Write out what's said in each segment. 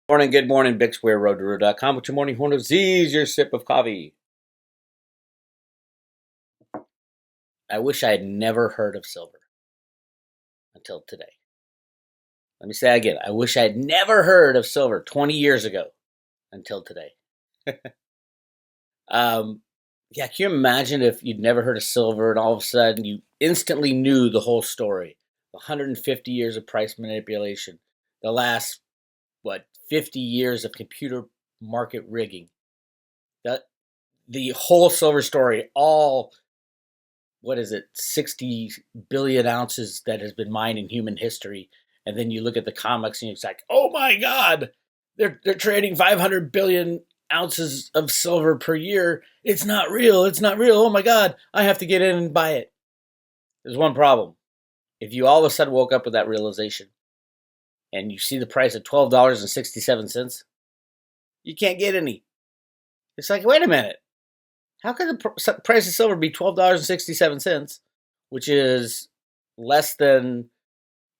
Morning, good morning, Bix Weir, road-to-road.com. With your morning horn of Z's, your sip of coffee. I wish I had never heard of silver until today. Let me say that again. I wish I had never heard of silver 20 years ago until today. Yeah, can you imagine if you'd never heard of silver and all of a sudden you instantly knew the whole story? 150 years of price manipulation, the last, 50 years of computer market rigging, the, the whole silver story, all 60 billion ounces that has been mined in human history. And then you look at the comics and it's like, oh my God, they're trading 500 billion ounces of silver per year. It's not real. It's not real. Oh my God, I have to get in and buy it. There's one problem. If you all of a sudden woke up with that realization and you see the price at $12.67, you can't get any. It's like, wait a minute. How could the price of silver be $12.67, which is less than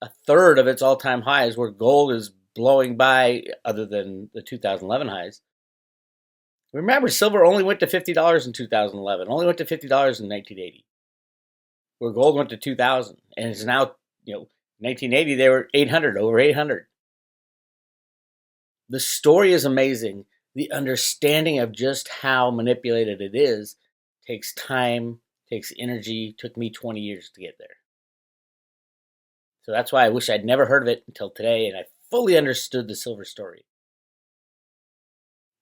a third of its all-time highs, where gold is blowing by, other than the 2011 highs? Remember, silver only went to $50 in 2011, only went to $50 in 1980, where gold went to 2000, and it's now, 1980 they were 800, over 800. The story is amazing. The understanding of just how manipulated it is takes time, takes energy. Took me 20 years to get there. So that's why I wish I'd never heard of it until today, and I fully understood the silver story.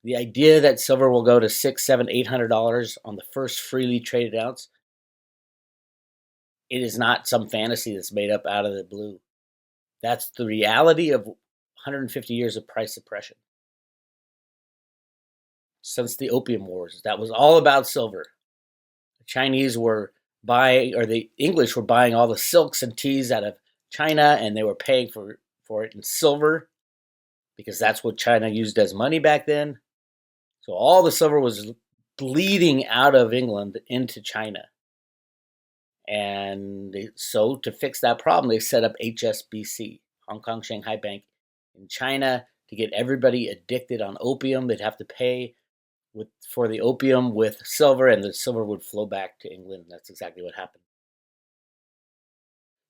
The idea that silver will go to $600, $700, $800 on the first freely traded ounce, it is not some fantasy that's made up out of the blue. That's the reality of 150 years of price suppression. Since the Opium Wars, that was all about silver. The Chinese were buying, or the English were buying all the silks and teas out of China, and they were paying for it in silver because that's what China used as money back then. So all the silver was bleeding out of England into China. And so to fix that problem, they set up HSBC, Hong Kong Shanghai Bank, in China, to get everybody addicted on opium. They'd have to pay for the opium with silver, and the silver would flow back to England. That's exactly what happened.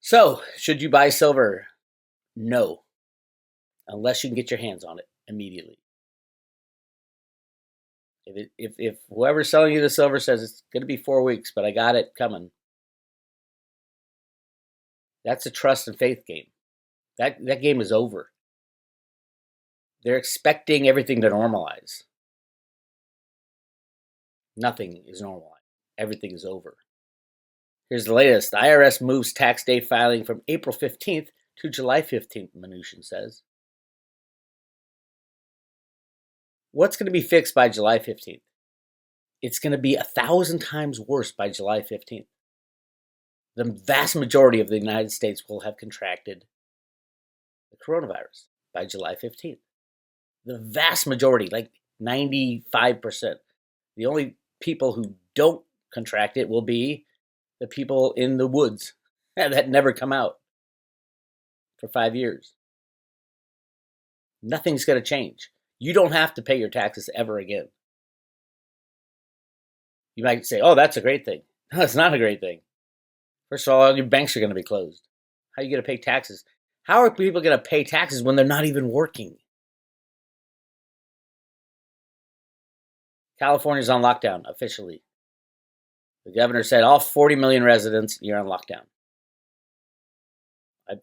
So, should you buy silver? No, unless you can get your hands on it immediately. If whoever's selling you the silver says it's going to be 4 weeks, but I got it coming, that's a trust and faith game. That game is over. They're expecting everything to normalize. Nothing is normalized. Everything is over. Here's the latest. The IRS moves tax day filing from April 15th to July 15th, Mnuchin says. What's going to be fixed by July 15th? It's going to be 1,000 times worse by July 15th. The vast majority of the United States will have contracted the coronavirus by July 15th. The vast majority, like 95%. The only people who don't contract it will be the people in the woods that never come out for 5 years. Nothing's going to change. You don't have to pay your taxes ever again. You might say, oh, that's a great thing. No, it's not a great thing. First of all, your banks are going to be closed. How are you going to pay taxes? How are people going to pay taxes when they're not even working? California's on lockdown officially. The governor said all 40 million residents, you're on lockdown.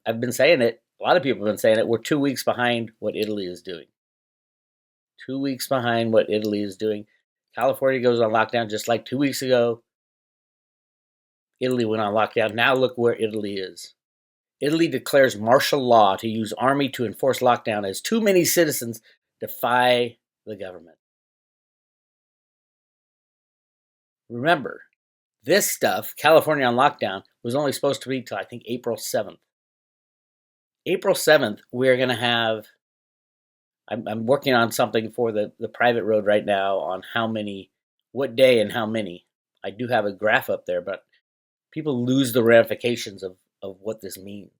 I've been saying it. A lot of people have been saying it. We're 2 weeks behind what Italy is doing. 2 weeks behind what Italy is doing. California goes on lockdown just like 2 weeks ago. Italy went on lockdown. Now look where Italy is. Italy declares martial law to use army to enforce lockdown as too many citizens defy the government. Remember, this stuff, California on lockdown, was only supposed to be till I think April 7th. April 7th, we're going to have, I'm working on something for the private road right now on what day and how many. I do have a graph up there, but people lose the ramifications of what this means.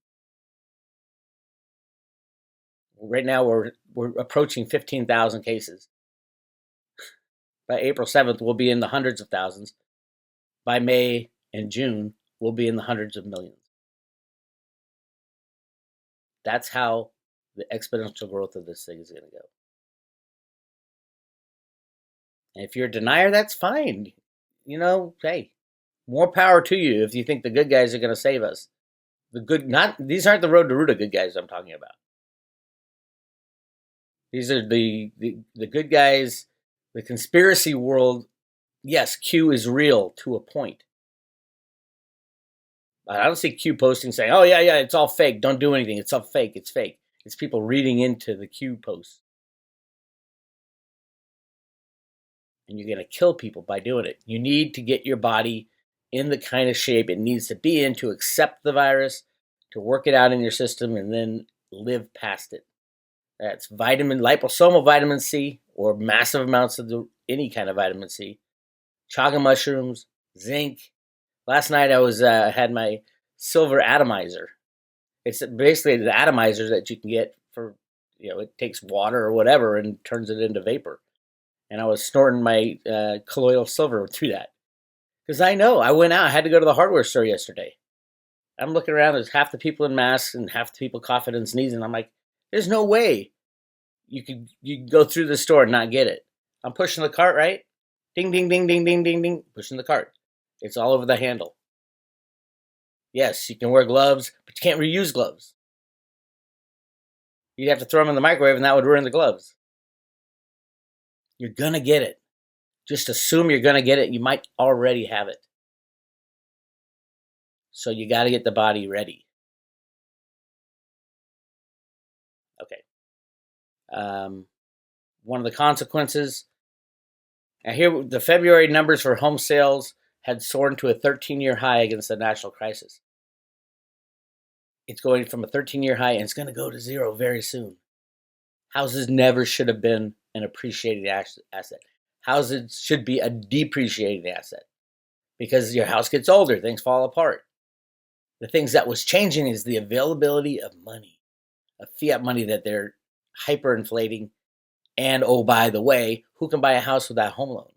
Right now, we're approaching 15,000 cases. By April 7th, we'll be in the hundreds of thousands. By May and June, we'll be in the hundreds of millions. That's how the exponential growth of this thing is going to go. And if you're a denier, that's fine. Hey, more power to you if you think the good guys are going to save us. These aren't the road to Ruta good guys I'm talking about. These are the good guys, the conspiracy world. Yes, Q is real to a point. I don't see Q posting saying, "Oh yeah, it's all fake. Don't do anything. It's all fake. It's fake." It's people reading into the Q posts, and you're going to kill people by doing it. You need to get your body in the kind of shape it needs to be in to accept the virus, to work it out in your system, and then live past it. That's liposomal vitamin C, or massive amounts of any kind of vitamin C, chaga mushrooms, zinc. Last night I had my silver atomizer. It's basically the atomizer that you can get for, it takes water or whatever and turns it into vapor. And I was snorting my colloidal silver through that. Because I went out, I had to go to the hardware store yesterday. I'm looking around, there's half the people in masks and half the people coughing and sneezing. I'm like, there's no way you can go through the store and not get it. I'm pushing the cart, right? Ding, ding, ding, ding, ding, ding, ding. Pushing the cart. It's all over the handle. Yes, you can wear gloves, but you can't reuse gloves. You'd have to throw them in the microwave and that would ruin the gloves. You're going to get it. Just assume you're going to get it. You might already have it. So you got to get the body ready. Okay. One of the consequences, I hear the February numbers for home sales had soared to a 13-year high against the national crisis. It's going from a 13-year high and it's going to go to zero very soon. Houses never should have been an appreciating asset. Houses should be a depreciating asset because your house gets older, things fall apart. The things that was changing is the availability of money, of fiat money that they're hyperinflating. And oh, by the way, who can buy a house without a home loan?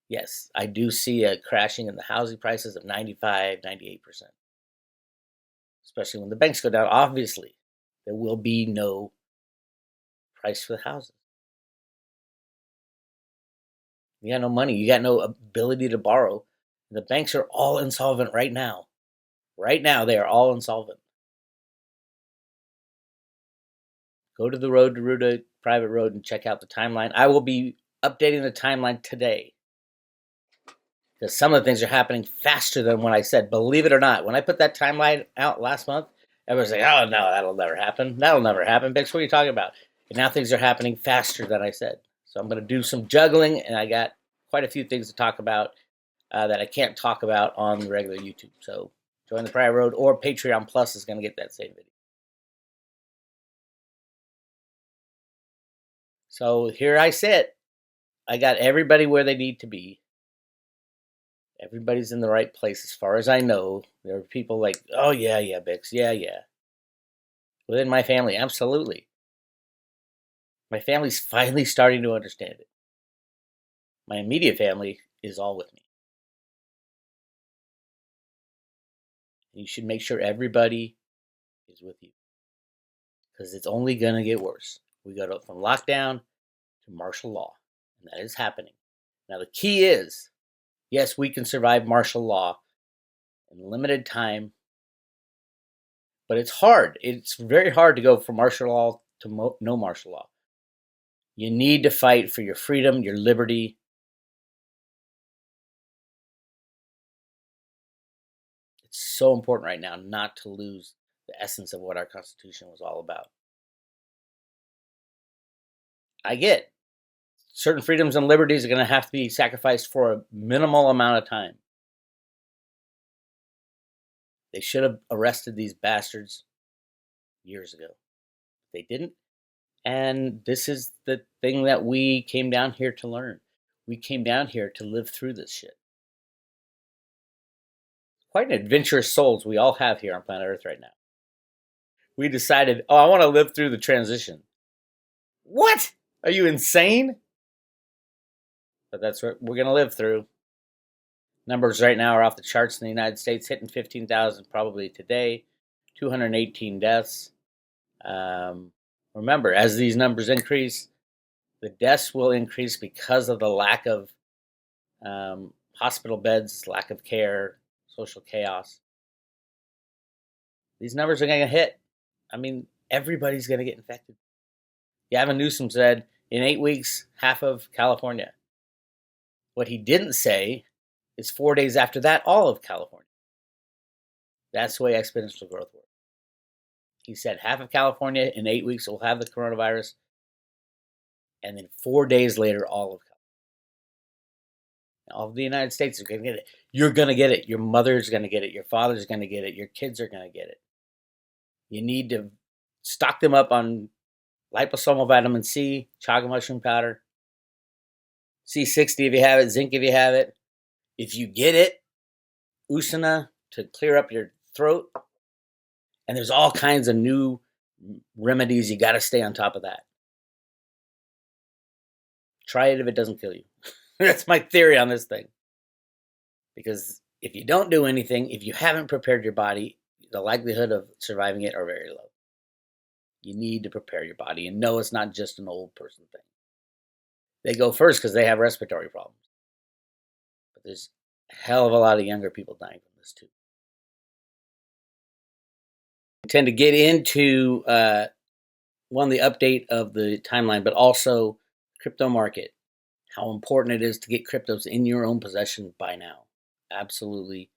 Yes, I do see a crashing in the housing prices of 95, 98%. Especially when the banks go down, obviously, there will be no price for the houses. You got no money. You got no ability to borrow. The banks are all insolvent right now. Right now, they are all insolvent. Go to the Road to Ruta private road and check out the timeline. I will be updating the timeline today because some of the things are happening faster than what I said. Believe it or not, when I put that timeline out last month, everyone's like, "Oh no, that'll never happen. That'll never happen." Bix, what are you talking about? And now things are happening faster than I said. So I'm going to do some juggling, and I got quite a few things to talk about that I can't talk about on the regular YouTube. So join the private road, or Patreon Plus is going to get that same video. So here I sit. I got everybody where they need to be. Everybody's in the right place as far as I know. There are people like, "Oh yeah, Bix, yeah." Within my family, absolutely. My family's finally starting to understand it. My immediate family is all with me. You should make sure everybody is with you because it's only going to get worse. We go from lockdown to martial law, and that is happening. Now, the key is, yes, we can survive martial law in limited time, but it's hard. It's very hard to go from martial law to no martial law. You need to fight for your freedom, your liberty. It's so important right now not to lose the essence of what our Constitution was all about. I get certain freedoms and liberties are going to have to be sacrificed for a minimal amount of time. They should have arrested these bastards years ago. They didn't. And this is the thing that we came down here to learn. We came down here to live through this shit. Quite an adventurous souls we all have here on planet Earth right now. we decided, oh, I want to live through the transition. What? Are you insane? But that's what we're going to live through. Numbers right now are off the charts in the United States, hitting 15,000 probably today, 218 deaths. Remember, as these numbers increase, the deaths will increase because of the lack of hospital beds, lack of care, social chaos. These numbers are going to hit. I mean, everybody's going to get infected. Gavin Newsom said, in 8 weeks, half of California. What he didn't say is 4 days after that, all of California. That's the way exponential growth works. He said half of California in 8 weeks will have the coronavirus, and then 4 days later, all of California. All of the United States are going to get it. You're going to get it. Your mother's going to get it. Your father's going to get it. Your kids are going to get it. You need to stock them up on liposomal vitamin C, chaga mushroom powder, C60 if you have it, zinc if you have it. If you get it, usana to clear up your throat. And there's all kinds of new remedies. You got to stay on top of that. Try it if it doesn't kill you. That's my theory on this thing. Because if you don't do anything, if you haven't prepared your body, the likelihood of surviving it are very low. You need to prepare your body. And no, it's not just an old person thing. They go first because they have respiratory problems. But there's a hell of a lot of younger people dying from this too. I tend to get into the update of the timeline, but also crypto market. How important it is to get cryptos in your own possession by now. Absolutely.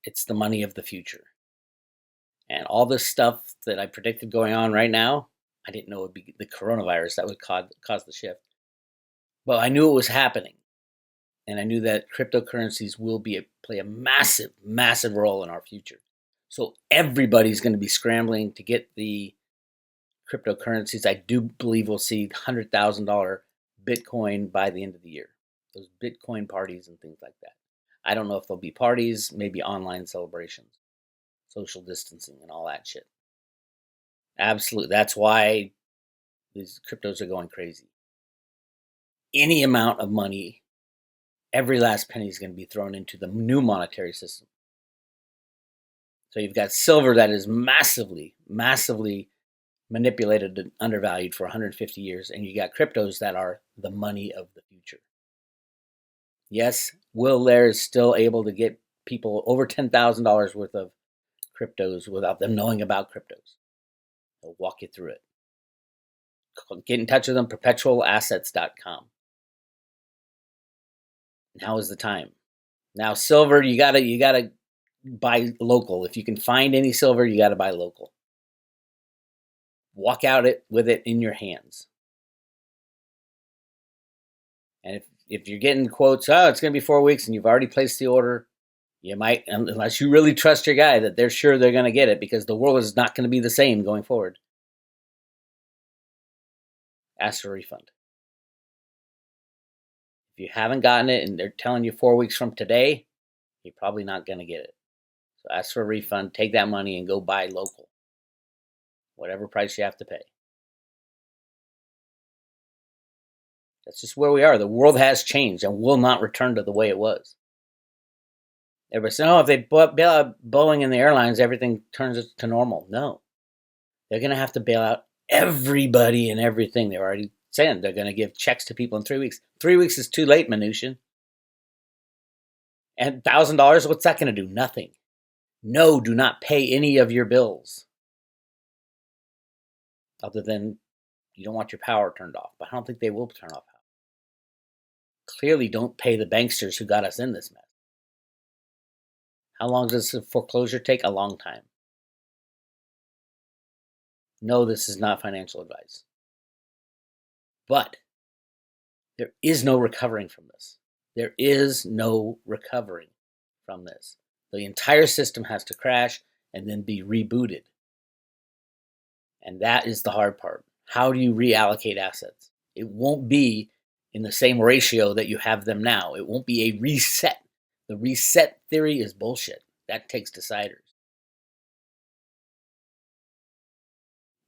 It's the money of the future. And all this stuff that I predicted going on right now, I didn't know it would be the coronavirus that would cause the shift. But I knew it was happening. And I knew that cryptocurrencies will play a massive, massive role in our future. So everybody's going to be scrambling to get the cryptocurrencies. I do believe we'll see $100,000 Bitcoin by the end of the year. Those Bitcoin parties and things like that. I don't know if there'll be parties, maybe online celebrations, social distancing and all that shit. Absolutely. That's why these cryptos are going crazy. Any amount of money, every last penny is going to be thrown into the new monetary system. So you've got silver that is massively, massively manipulated and undervalued for 150 years, and you got cryptos that are the money of the future. Yes, Will Lair is still able to get people over $10,000 worth of cryptos without them knowing about cryptos. He'll walk you through it. Get in touch with them, perpetualassets.com. Now is the time. Now silver, you gotta buy local. If you can find any silver, you gotta buy local. Walk out with it in your hands. And if you're getting quotes, oh, it's going to be 4 weeks and you've already placed the order, you might, unless you really trust your guy that they're sure they're going to get it, because the world is not going to be the same going forward. Ask for a refund. If you haven't gotten it and they're telling you 4 weeks from today, you're probably not going to get it. So ask for a refund, take that money and go buy local. Whatever price you have to pay. That's just where we are. The world has changed and will not return to the way it was. Everybody said, oh, if they bail out Boeing and the airlines, everything turns to normal. No. They're going to have to bail out everybody and everything. They're already saying they're going to give checks to people in 3 weeks. 3 weeks is too late, Minution. And $1,000, what's that going to do? Nothing. No, do not pay any of your bills. Other than you don't want your power turned off. But I don't think they will turn off power. Clearly don't pay the banksters who got us in this mess. How long does the foreclosure take? A long time. No, this is not financial advice. But there is no recovering from this. There is no recovering from this. The entire system has to crash and then be rebooted. And that is the hard part. How do you reallocate assets? It won't be in the same ratio that you have them now. It won't be a reset. The reset theory is bullshit. That takes deciders.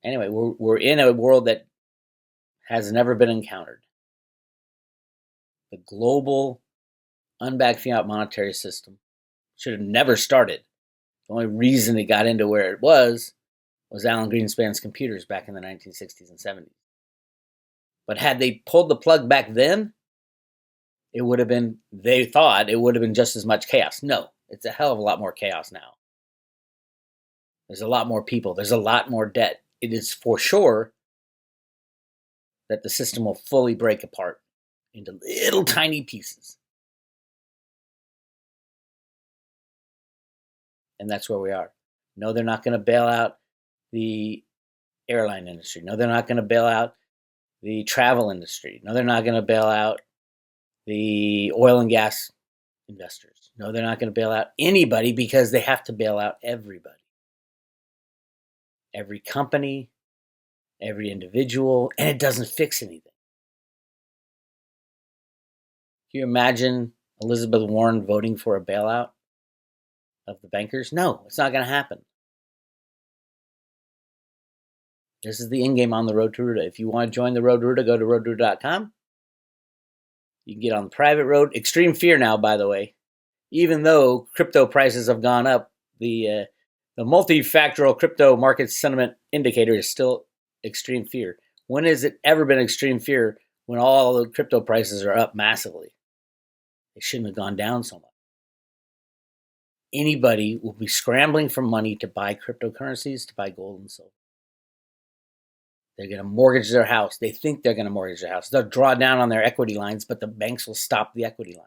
Anyway, we're in a world that has never been encountered. The global unbacked fiat monetary system should have never started. The only reason it got into where it was Alan Greenspan's computers back in the 1960s and 70s. But had they pulled the plug back then, it would have been, they thought it would have been just as much chaos. No, it's a hell of a lot more chaos now. There's a lot more people. There's a lot more debt. It is for sure that the system will fully break apart into little tiny pieces. And that's where we are. No, they're not going to bail out the airline industry. No, they're not going to bail out the travel industry. No, they're not going to bail out the oil and gas investors. No, they're not going to bail out anybody because they have to bail out everybody. Every company, every individual, and it doesn't fix anything. Can you imagine Elizabeth Warren voting for a bailout of the bankers? No, it's not going to happen. This is the end game on the road to Ruta. If you want to join the road to Ruta, go to roadtoruta.com. You can get on the private road. Extreme fear now, by the way. Even though crypto prices have gone up, the multifactorial crypto market sentiment indicator is still extreme fear. When has it ever been extreme fear when all the crypto prices are up massively? They shouldn't have gone down so much. Anybody will be scrambling for money to buy cryptocurrencies, to buy gold and silver. They're going to mortgage their house. They think they're going to mortgage their house. They'll draw down on their equity lines, but the banks will stop the equity line.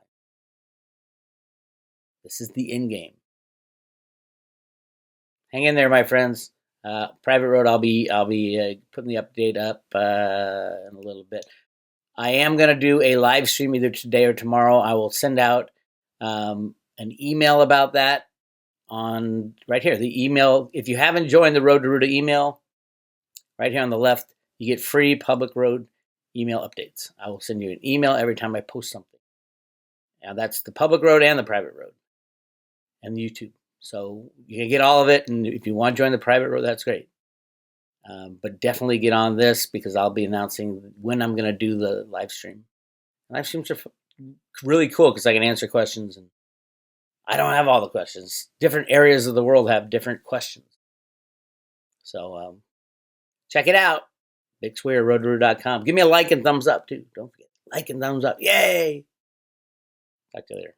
This is the end game. Hang in there, my friends. Private road, I'll be putting the update up in a little bit. I am going to do a live stream either today or tomorrow. I will send out an email about that on right here. The email, if you haven't joined the Road to Ruta email, right here on the left, you get free public road email updates. I will send you an email every time I post something. Now that's the public road and the private road and the YouTube. So you can get all of it, and if you want to join the private road, that's great. But definitely get on this because I'll be announcing when I'm going to do the live stream. Live streams are really cool because I can answer questions, and I don't have all the questions. Different areas of the world have different questions. So check it out. Bix Weir, roadtoruta.com. Give me a like and thumbs up, too. Don't forget. Like and thumbs up. Yay! Talk to you later.